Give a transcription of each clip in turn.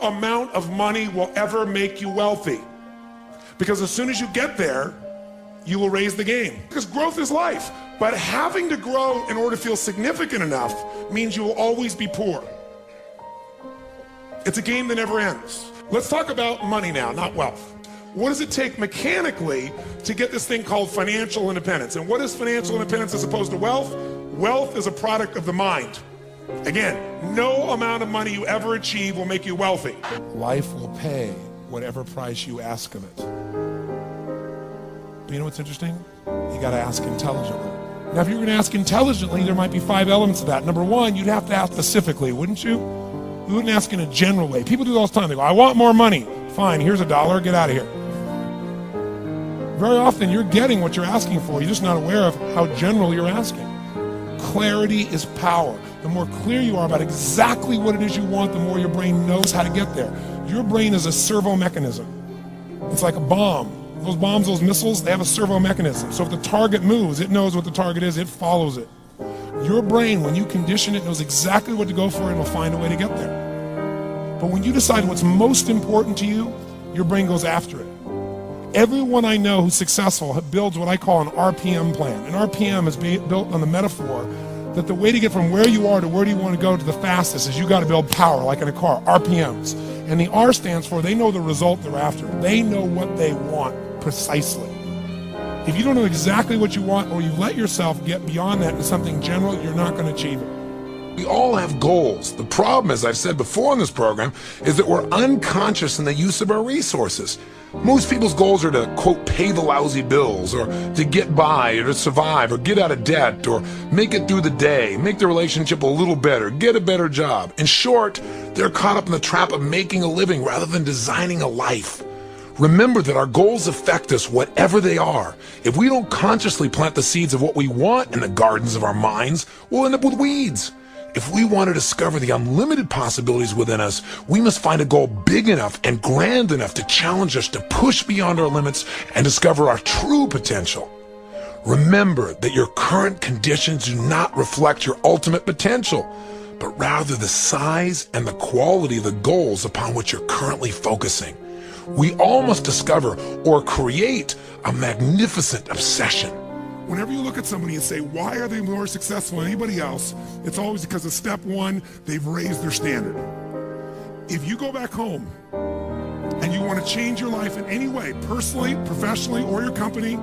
amount of money will ever make you wealthy. Because as soon as you get there, you will raise the game. Because growth is life. But having to grow in order to feel significant enough means you will always be poor. It's a game that never ends. Let's talk about money now, not wealth. What does it take mechanically to get this thing called financial independence? And what is financial independence as opposed to wealth? Wealth is a product of the mind. Again, no amount of money you ever achieve will make you wealthy. Life will pay whatever price you ask of it. But you know what's interesting? You gotta ask intelligently. Now, if you were gonna ask intelligently, there might be 5 elements of that. Number one, you'd have to ask specifically, wouldn't you? You wouldn't ask in a general way. People do it all the time. They go, I want more money. Fine, here's $1, get out of here. Very often you're getting what you're asking for. You're just not aware of how general you're asking. Clarity is power. The more clear you are about exactly what it is you want, the more your brain knows how to get there. Your brain is a servo mechanism. It's like a bomb. Those bombs, those missiles, they have a servo mechanism. So if the target moves, it knows what the target is, it follows it. Your brain, when you condition it, knows exactly what to go for and will find a way to get there. But when you decide what's most important to you, your brain goes after it. Everyone I know who's successful builds what I call an RPM plan. An RPM is built on the metaphor that the way to get from where you are to where do you want to go to the fastest is you got to build power, like in a car, RPMs. And the R stands for they know the result they're after. They know what they want precisely. If you don't know exactly what you want, or you let yourself get beyond that into something general, you're not going to achieve it. We all have goals. The problem, as I've said before in this program, is that we're unconscious in the use of our resources. Most people's goals are to, quote, pay the lousy bills, or to get by, or to survive, or get out of debt, or make it through the day, make the relationship a little better, get a better job. In short, they're caught up in the trap of making a living rather than designing a life. Remember that our goals affect us whatever they are. If we don't consciously plant the seeds of what we want in the gardens of our minds, we'll end up with weeds. If we want to discover the unlimited possibilities within us, we must find a goal big enough and grand enough to challenge us to push beyond our limits and discover our true potential. Remember that your current conditions do not reflect your ultimate potential, but rather the size and the quality of the goals upon which you're currently focusing. We all must discover or create a magnificent obsession. Whenever you look at somebody and say, why are they more successful than anybody else? It's always because of step one, they've raised their standard. If you go back home and you want to change your life in any way, personally, professionally, or your company,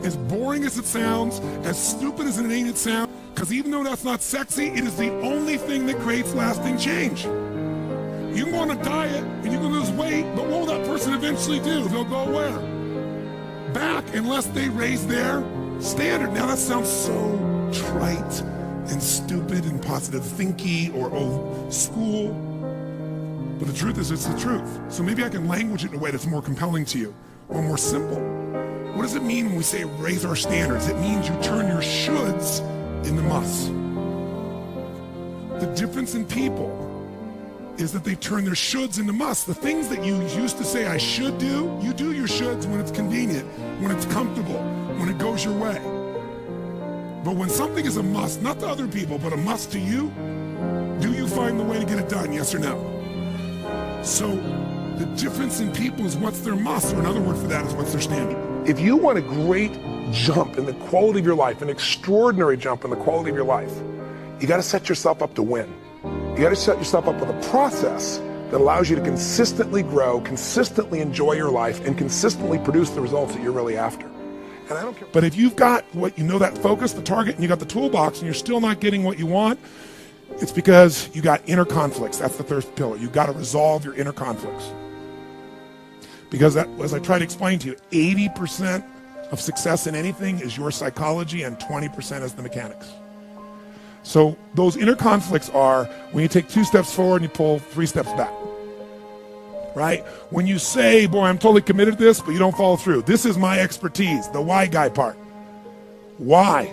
as boring as it sounds, as stupid as it ain't it sounds, because even though that's not sexy, it is the only thing that creates lasting change. You can go on a diet and you can lose weight, but what will that person eventually do? They'll go where? Back, unless they raise their standard. Now that sounds so trite and stupid and positive thinky or old school, but the truth is it's the truth. So maybe I can language it in a way that's more compelling to you or more simple. What does it mean when we say raise our standards? It means you turn your shoulds into musts. The difference in people is that they turn their shoulds into musts. The things that you used to say I should do, you do your shoulds when it's convenient, when it's comfortable, when it goes your way. But when something is a must, not to other people, but a must to you, do you find the way to get it done, yes or no? So the difference in people is what's their must, or another word for that is what's their standard. If you want a great jump in the quality of your life, an extraordinary jump in the quality of your life, you gotta set yourself up to win. You gotta set yourself up with a process that allows you to consistently grow, consistently enjoy your life, and consistently produce the results that you're really after. And I don't care. But if you've got what you know, that focus, the target, and you got the toolbox, and you're still not getting what you want, it's because you got inner conflicts. That's the third pillar. You got to resolve your inner conflicts. Because that, as I try to explain to you, 80% of success in anything is your psychology, and 20% is the mechanics. So those inner conflicts are when you take 2 steps forward and you pull 3 steps back, right? When you say, boy, I'm totally committed to this, but you don't follow through. This is my expertise, the why guy part. Why?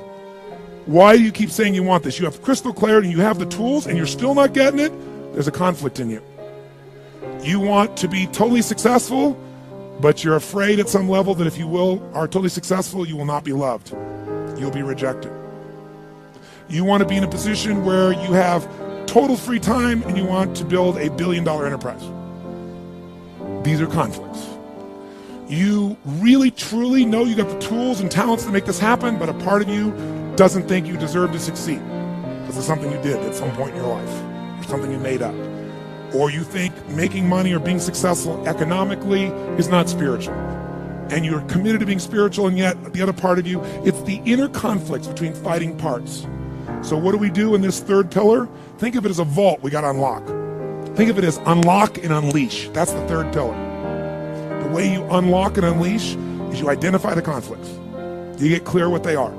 Why do you keep saying you want this? You have crystal clarity and you have the tools and you're still not getting it. There's a conflict in you. You want to be totally successful, but you're afraid at some level that if you are totally successful, you will not be loved. You'll be rejected. You want to be in a position where you have total free time and you want to build a $1 billion enterprise. These are conflicts. You really, truly know you got the tools and talents to make this happen, but a part of you doesn't think you deserve to succeed because it's something you did at some point in your life, or something you made up. Or you think making money or being successful economically is not spiritual. And you're committed to being spiritual, and yet the other part of you, it's the inner conflicts between fighting parts. So what do we do in this third pillar? Think of it as a vault we got to unlock. Think of it as unlock and unleash. That's the third pillar. The way you unlock and unleash is you identify the conflicts. You get clear what they are.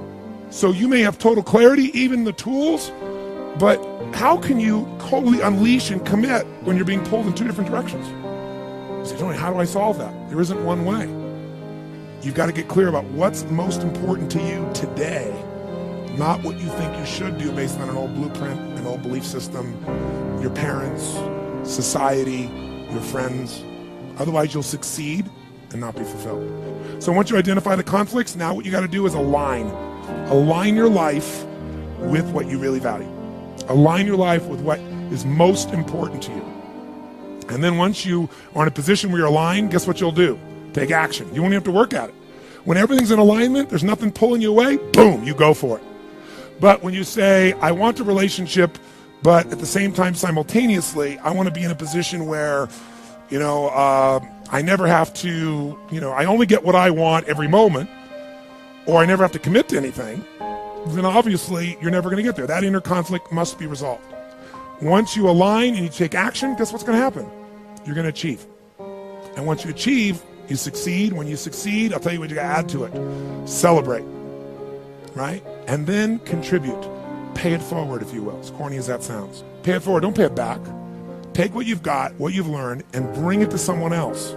So you may have total clarity, even the tools, but how can you totally unleash and commit when you're being pulled in two different directions? You say, Tony, how do I solve that? There isn't one way. You've got to get clear about what's most important to you today, not what you think you should do based on an old blueprint, an old belief system, your parents, society, your friends. Otherwise, you'll succeed and not be fulfilled. So once you identify the conflicts, now what you got to do is align. Align your life with what you really value. Align your life with what is most important to you. And then once you are in a position where you're aligned, guess what you'll do? Take action. You won't have to work at it. When everything's in alignment, there's nothing pulling you away, boom, you go for it. But when you say, I want a relationship, but at the same time, simultaneously, I want to be in a position where, I never have to, I only get what I want every moment, or I never have to commit to anything, then obviously you're never going to get there. That inner conflict must be resolved. Once you align and you take action, guess what's going to happen? You're going to achieve. And once you achieve, you succeed. When you succeed, I'll tell you what you got to add to it. Celebrate, right? And then contribute. Pay it forward, if you will, as corny as that sounds. Pay it forward, don't pay it back. Take what you've got, what you've learned, and bring it to someone else.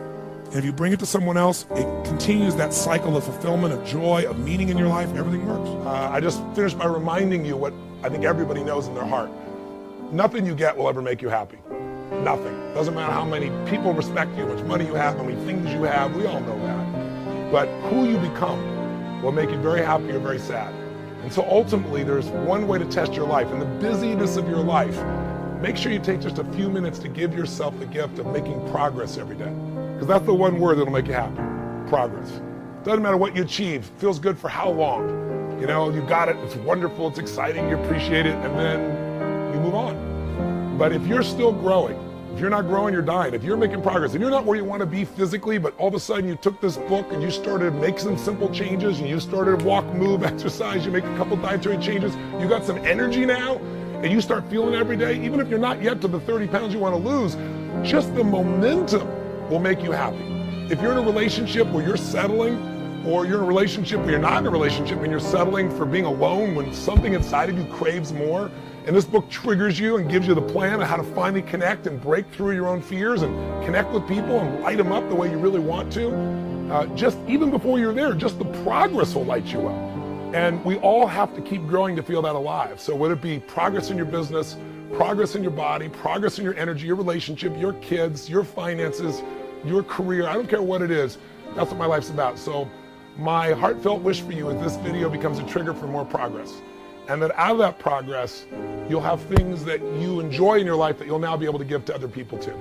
And if you bring it to someone else, it continues that cycle of fulfillment, of joy, of meaning in your life. Everything works. I just finished by reminding you what I think everybody knows in their heart. Nothing you get will ever make you happy. Nothing. Doesn't matter how many people respect you, how much money you have, how many things you have. We all know that. But who you become will make you very happy or very sad. And so ultimately, there's one way to test your life. In the busyness of your life, make sure you take just a few minutes to give yourself the gift of making progress every day. Because that's the one word that'll make you happy. Progress. Doesn't matter what you achieve. Feels good for how long. You got it. It's wonderful. It's exciting. You appreciate it. And then you move on. But if you're still growing, if you're not growing, you're dying. If you're making progress, if you're not where you want to be physically, but all of a sudden you took this book and you started to make some simple changes, and you started to walk, move, exercise, you make a couple dietary changes, you got some energy now, and you start feeling it every day, even if you're not yet to the 30 pounds you want to lose, just the momentum will make you happy. If you're in a relationship where you're settling, or you're in a relationship where you're not in a relationship and you're settling for being alone when something inside of you craves more, and this book triggers you and gives you the plan of how to finally connect and break through your own fears and connect with people and light them up the way you really want to, just even before you're there, just the progress will light you up. And we all have to keep growing to feel that alive. So whether it be progress in your business, progress in your body, progress in your energy, your relationship, your kids, your finances, your career, I don't care what it is, that's what my life's about. So my heartfelt wish for you is this video becomes a trigger for more progress. And that out of that progress, you'll have things that you enjoy in your life that you'll now be able to give to other people too.